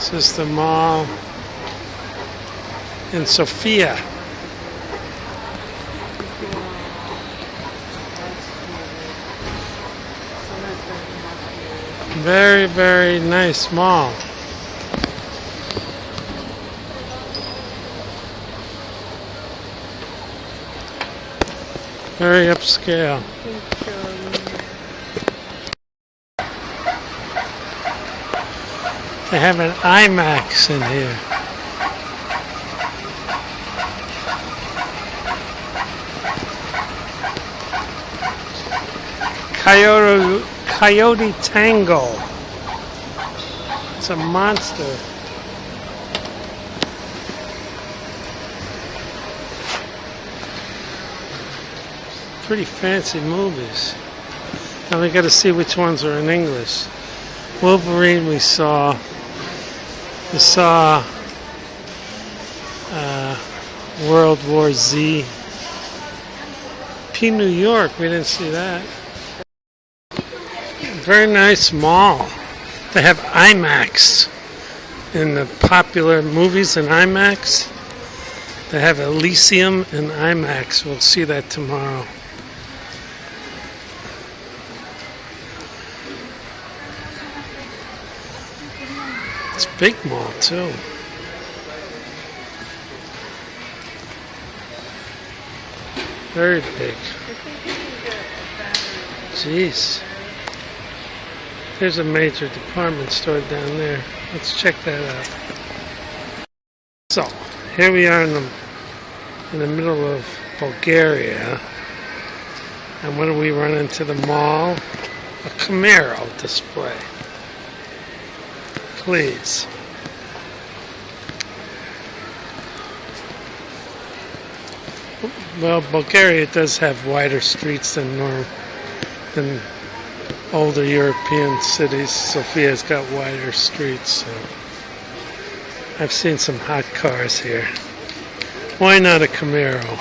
This is the mall in Sofia. Very, very nice mall. Very upscale. They have an IMAX in here. Coyote Tango. It's a monster. Pretty fancy movies. Now we got to see which ones are in English. Wolverine we saw. We saw World War Z. P. New York, we didn't see that. Very nice mall. They have IMAX in the popular movies in IMAX. They have Elysium in IMAX. We'll see that tomorrow. It's a big mall too. Very big. Jeez. There's a major department store down there. Let's check that out. So, here we are in the middle of Bulgaria. And when do we run into the mall? A Camaro display. Please. Well, Bulgaria does have wider streets than older European cities. Sofia's got wider streets, so I've seen some hot cars here. Why not a Camaro?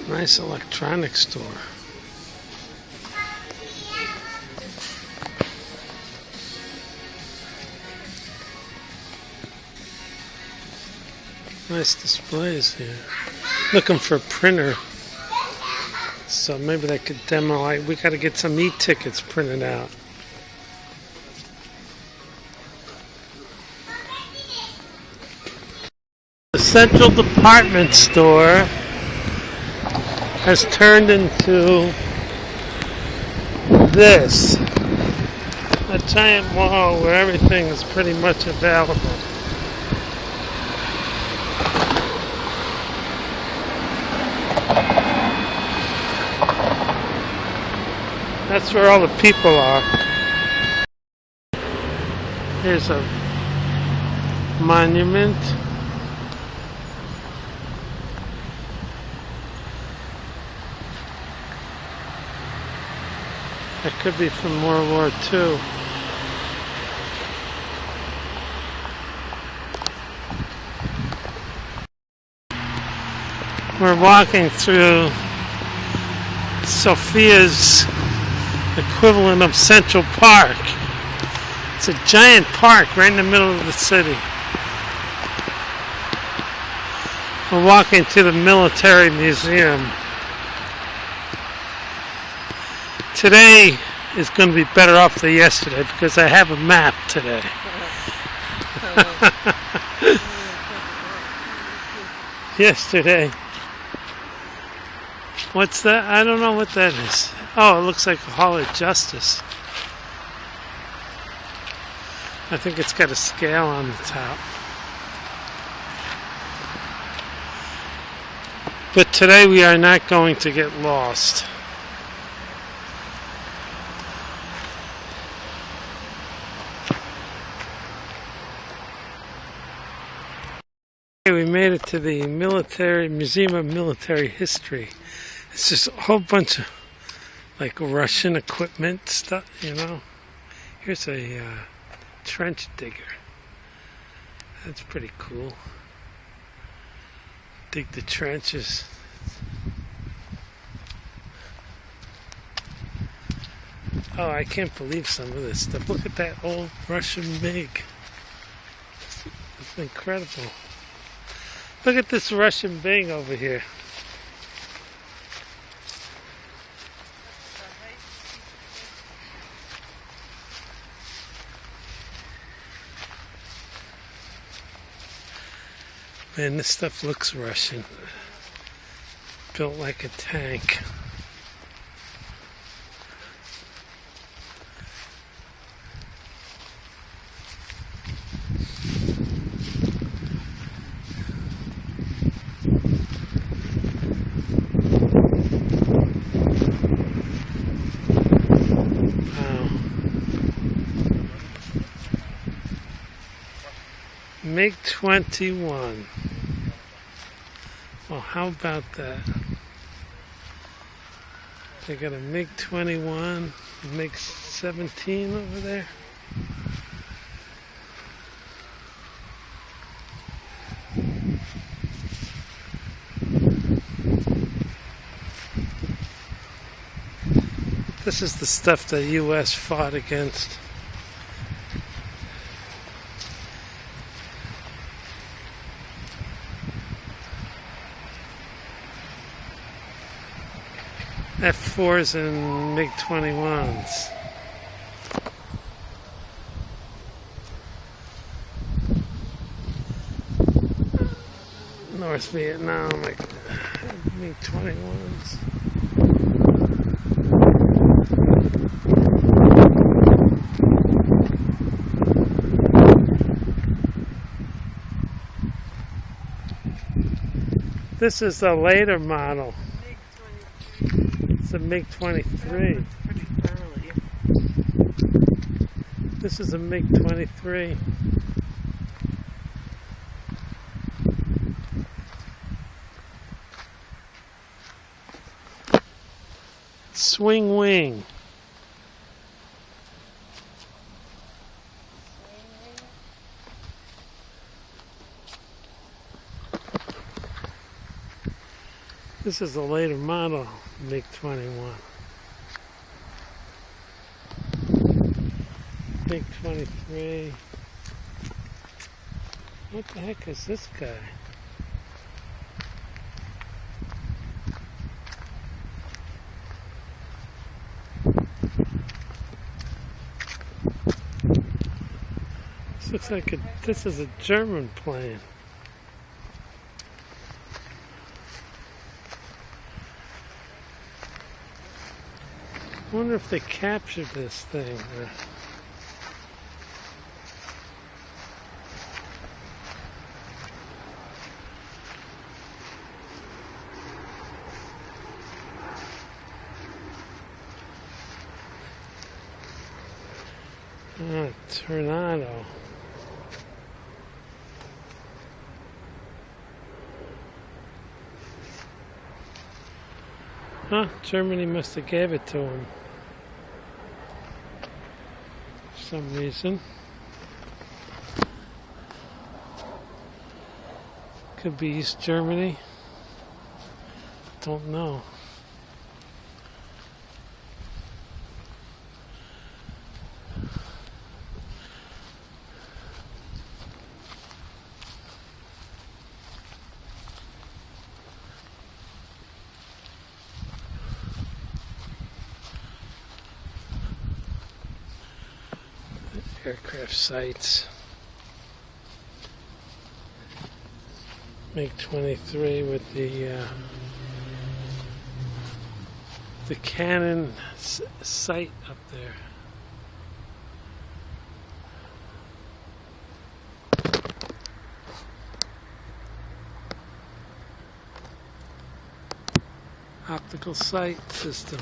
Nice electronics store. Nice displays here. Looking for a printer. So maybe they could demo. We got to get some e-tickets printed out. The central department store has turned into this. A giant mall where everything is pretty much available. That's where all the people are. Here's a monument. That could be from World War II. We're walking through Sofia's equivalent of Central Park. It's a giant park right in the middle of the city. We're walking to the military museum. Today is going to be better off than yesterday because I have a map today. Yesterday. What's that? I don't know what that is. Oh, it looks like a Hall of Justice. I think it's got a scale on the top. But today we are not going to get lost. We made it to the Museum of Military History. It's just a whole bunch of like Russian equipment stuff, you know. Here's a trench digger. That's pretty cool. Dig the trenches. Oh, I can't believe some of this stuff. Look at that old Russian MiG. It's incredible. Look at this Russian MiG over here. Man, this stuff looks Russian. Built like a tank. Wow. MiG-21. Well, how about that? They got a MiG-21, a MiG-17 over there. This is the stuff the U.S. fought against. F-4s and MiG-21s. North Vietnam, like MiG-21s. This is the later model. It's a MiG-23. Pretty early. This is a MiG-23. Swing wing. This is a later model MiG-21. MiG-23. What the heck is this guy? This looks like this is a German plane. I wonder if they captured this thing. Tornado. Huh? Germany must have gave it to him. For some reason. Could be East Germany. Don't know. Aircraft sites. MiG-23 with the cannon sight up there. Optical sight system.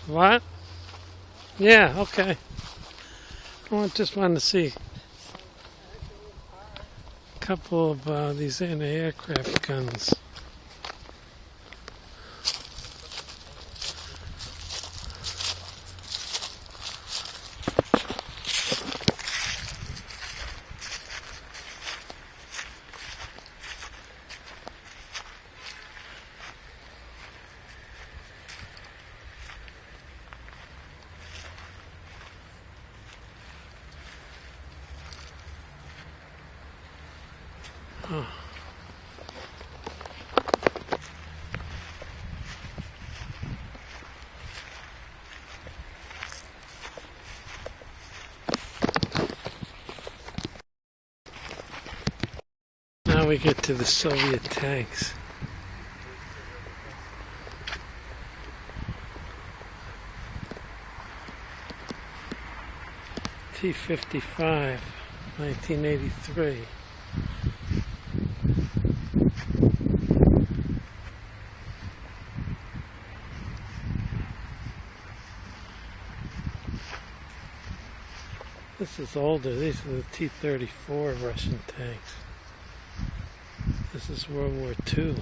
What? Yeah, okay. I just wanted to see a couple of these anti-aircraft guns. Oh. Now we get to the Soviet tanks. T-55, 1983. This is older. These are the T-34 Russian tanks. This is World War II.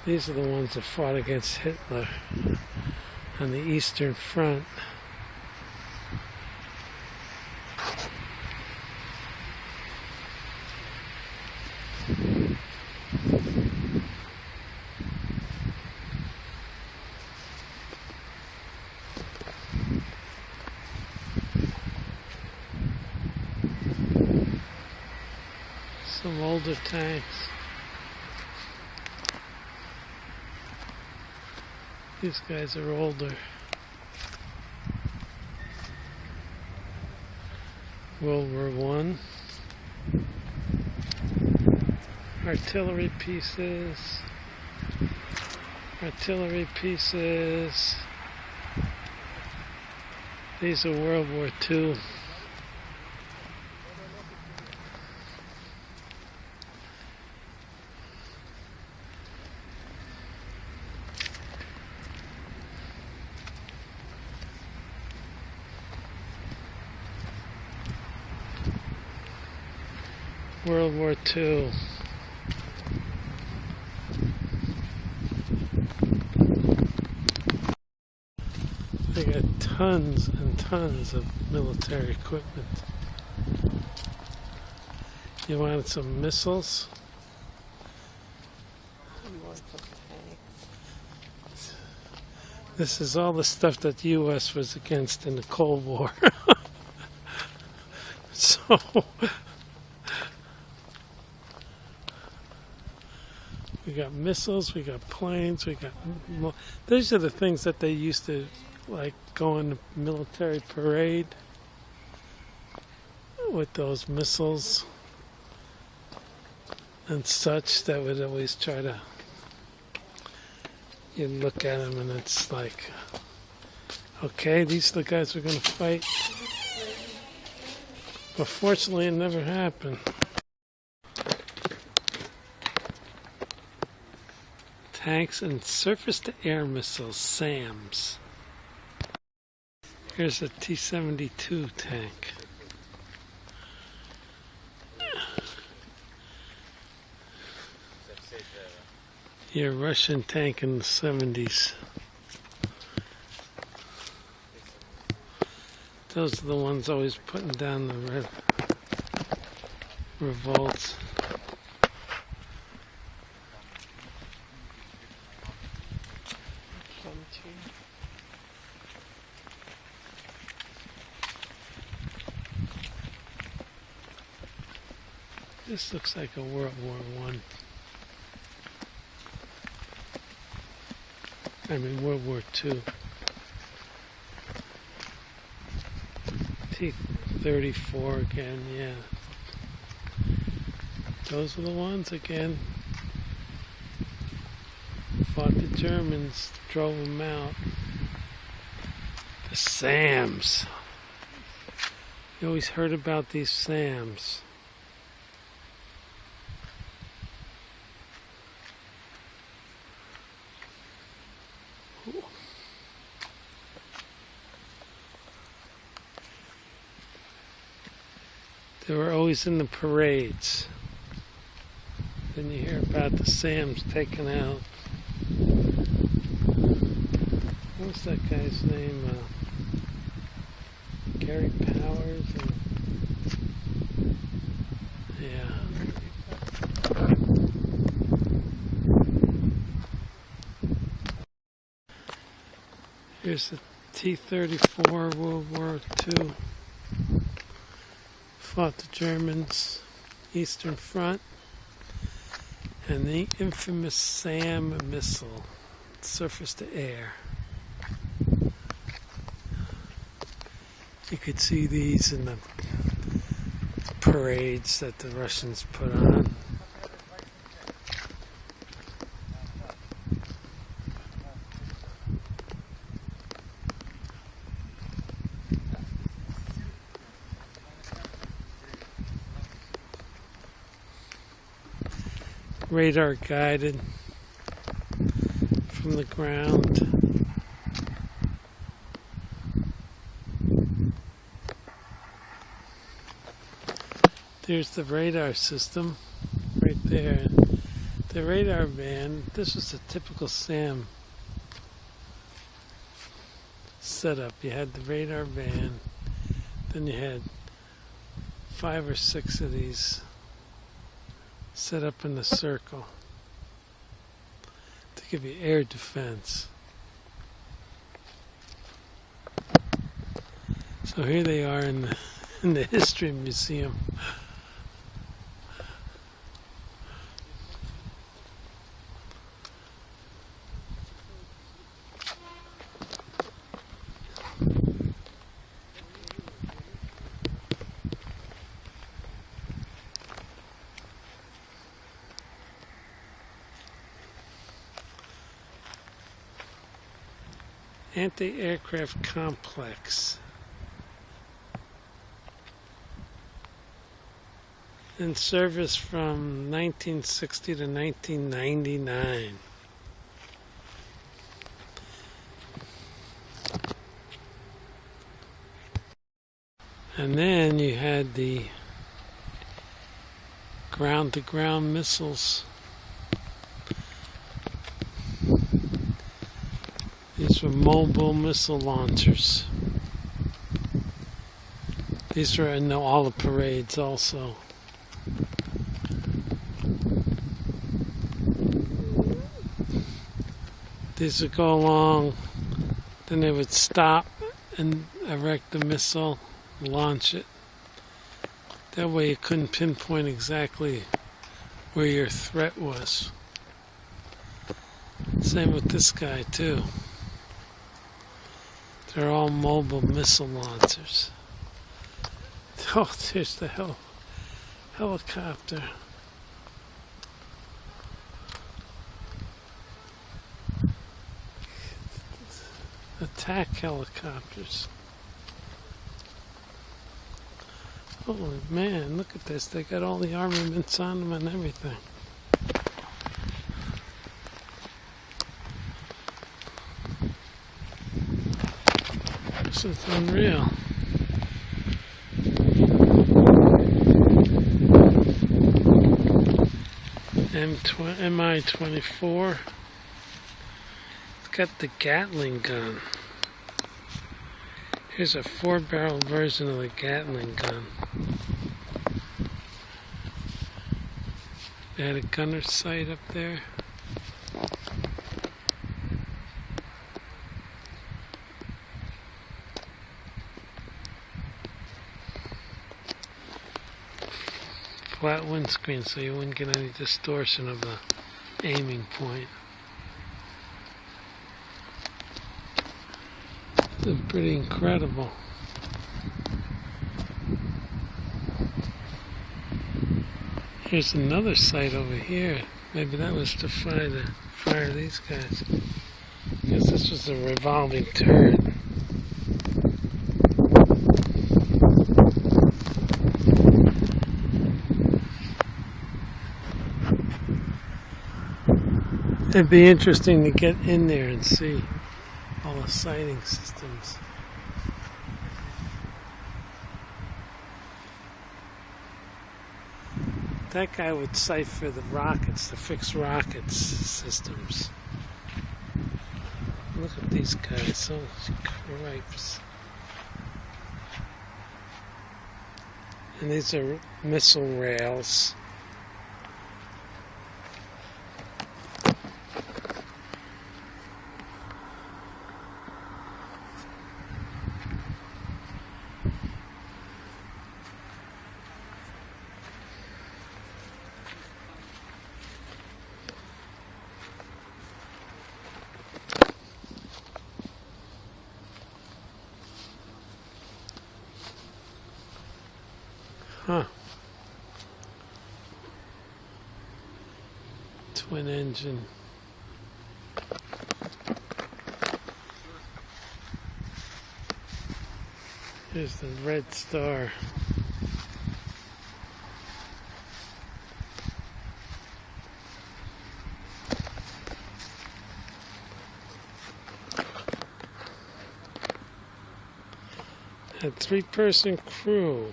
These are the ones that fought against Hitler on the Eastern Front. Some older tanks. These guys are older. World War I. Artillery pieces. Artillery pieces. These are World War II. World War II. They got tons and tons of military equipment. You wanted some missiles? This is all the stuff that the U.S. was against in the Cold War. So we got missiles, we got planes, we got... These are the things that they used to, like, go on the military parade with those missiles and such that would always try to... You look at them and it's like, okay, these are the guys we're going to fight. But fortunately, it never happened. Tanks and surface-to-air missiles, SAMs. Here's a T-72 tank. Yeah, Russian tank in the 70s. Those are the ones always putting down the revolts. This looks like a World War I. I mean World War II. T-34 again, yeah. Those are the ones again. Fought the Germans, drove them out. The SAMs. You always heard about these SAMs. They were always in the parades. Then you hear about the SAMs taken out. What's that guy's name? Gary Powers? Yeah. Here's the T-34, World War II. Fought the Germans, Eastern Front, and the infamous SAM missile, surface to air. You could see these in the parades that the Russians put on. Radar guided from the ground. There's the radar system right there. The radar band, this was a typical SAM setup. You had the radar band, then you had 5 or 6 of these set up in a circle to give you air defense. So here they are in the History Museum. Anti-aircraft complex. In service from 1960 to 1999. And then you had the ground-to-ground missiles. These were mobile missile launchers. These were in all the parades also. These would go along, then they would stop and erect the missile, launch it. That way you couldn't pinpoint exactly where your threat was. Same with this guy too. They're all mobile missile launchers. Oh, there's the helicopter. Attack helicopters. Oh man, look at this. They got all the armaments on them and everything. This is unreal. Mi-24. It's got the Gatling gun. Here's a 4-barrel version of the Gatling gun. They had a gunner sight up there. Flat windscreen so you wouldn't get any distortion of the aiming point. This is pretty incredible. Here's another sight over here. Maybe that was to fire these guys. Because this was a revolving turret. It'd be interesting to get in there and see. all the sighting systems. That guy would sight for the rockets, the fixed rockets systems. Look at these guys, oh cripes. And these are missile rails. Huh. Twin engine. Here's the red star. A 3-person crew.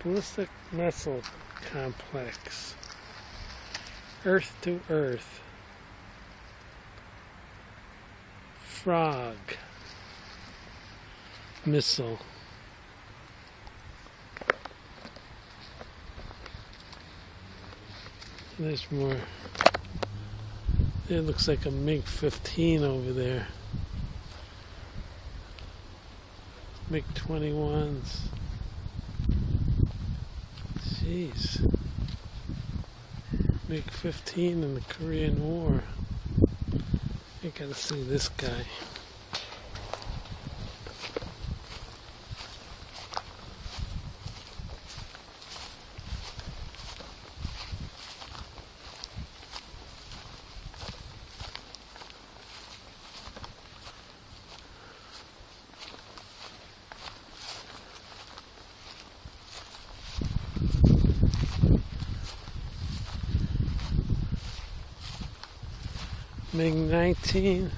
Ballistic missile complex. Earth to Earth. Frog missile. There's more. It looks like a MiG-15 over there. MiG-21s. Jeez. MiG-15 in the Korean War. I gotta see this guy. MiG-19.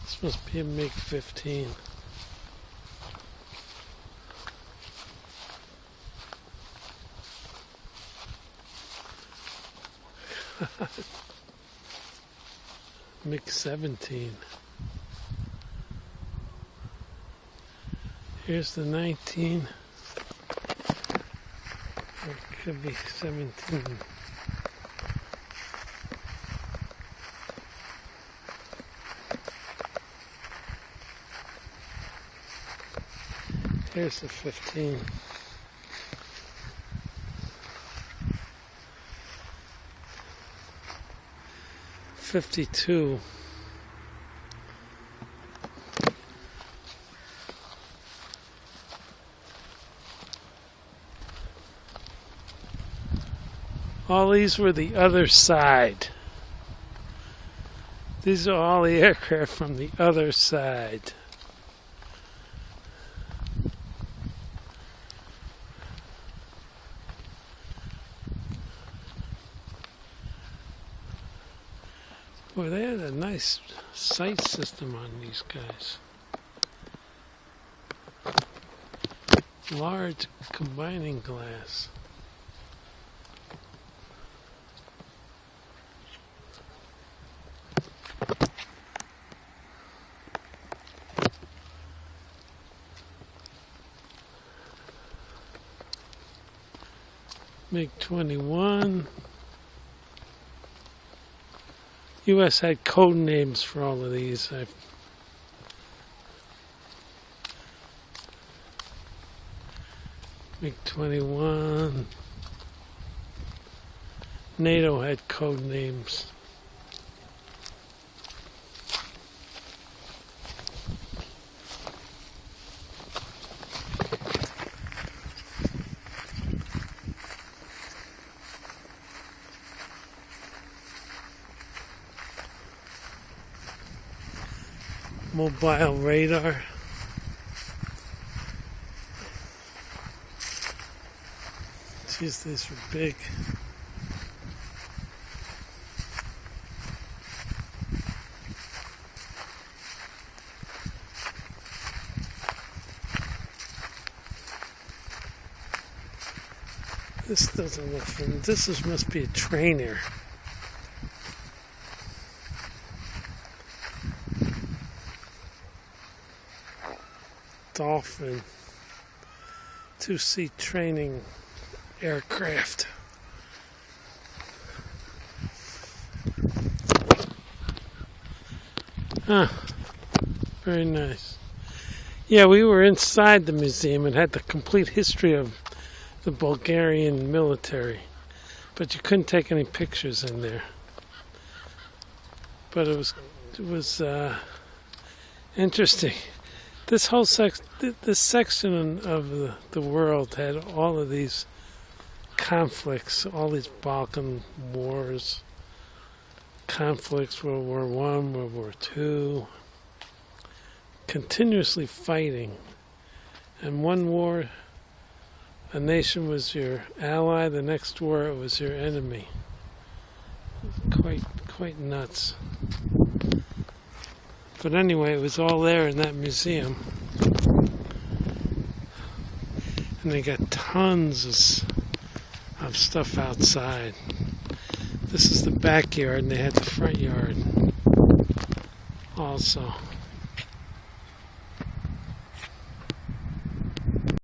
This must be a MiG-15. MiG-17. Here's the 19. Or it could be 17. Here's the 15. '52. All these were the other side. These are all the aircraft from the other side. Boy, they had a nice sight system on these guys. Large combining glass. MiG-21. U.S. had code names for all of these. MiG-21. NATO had code names. mobile radar. Jeez, these are big. This doesn't look familiar. Must be a trainer. Dolphin 2-seat training aircraft. Huh. Very nice. Yeah, we were inside the museum and had the complete history of the Bulgarian military, but you couldn't take any pictures in there. But it was interesting. This whole this section of the world had all of these conflicts, all these Balkan wars, conflicts, World War I, World War II, continuously fighting. And one war, a nation was your ally, the next war it was your enemy. Quite nuts. But anyway, it was all there in that museum. And they got tons of stuff outside. This is the backyard, and they had the front yard also.